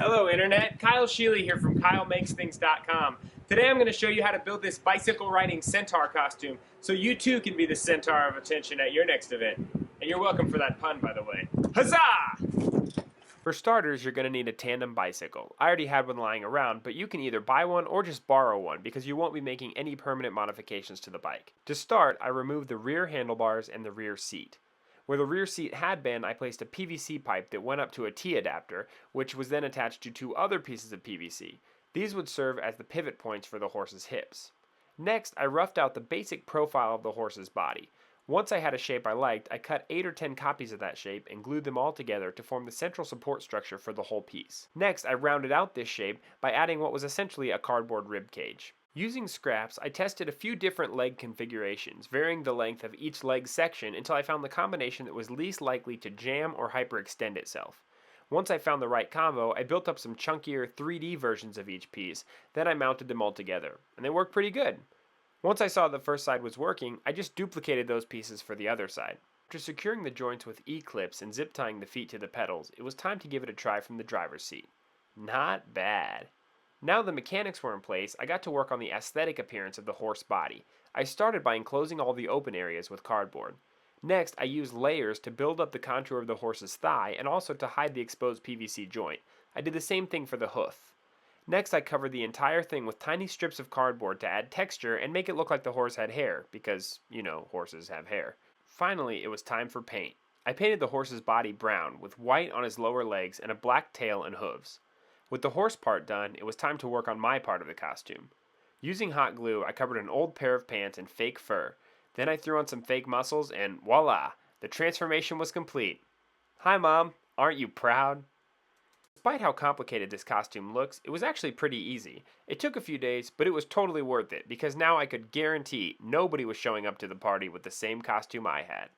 Hello Internet, Kyle Sheely here from KyleMakesThings.com. Today I'm going to show you how to build this bicycle riding centaur costume so you too can be the centaur of attention at your next event. And you're welcome for that pun, by the way. Huzzah! For starters, you're going to need a tandem bicycle. I already had one lying around, but you can either buy one or just borrow one because you won't be making any permanent modifications to the bike. To start, I removed the rear handlebars and the rear seat. Where the rear seat had been, I placed a PVC pipe that went up to a T-adapter, which was then attached to two other pieces of PVC. These would serve as the pivot points for the horse's hips. Next, I roughed out the basic profile of the horse's body. Once I had a shape I liked, I cut 8 or 10 copies of that shape and glued them all together to form the central support structure for the whole piece. Next, I rounded out this shape by adding what was essentially a cardboard rib cage. Using scraps, I tested a few different leg configurations, varying the length of each leg section until I found the combination that was least likely to jam or hyperextend itself. Once I found the right combo, I built up some chunkier 3D versions of each piece, then I mounted them all together, and they worked pretty good. Once I saw the first side was working, I just duplicated those pieces for the other side. After securing the joints with E-clips and zip tying the feet to the pedals, it was time to give it a try from the driver's seat. Not bad. Now the mechanics were in place, I got to work on the aesthetic appearance of the horse body. I started by enclosing all the open areas with cardboard. Next, I used layers to build up the contour of the horse's thigh and also to hide the exposed PVC joint. I did the same thing for the hoof. Next, I covered the entire thing with tiny strips of cardboard to add texture and make it look like the horse had hair, because, horses have hair. Finally, it was time for paint. I painted the horse's body brown, with white on his lower legs and a black tail and hooves. With the horse part done, it was time to work on my part of the costume. Using hot glue, I covered an old pair of pants in fake fur. Then I threw on some fake muscles and voila! The transformation was complete. Hi Mom, aren't you proud? Despite how complicated this costume looks, it was actually pretty easy. It took a few days, but it was totally worth it because now I could guarantee nobody was showing up to the party with the same costume I had.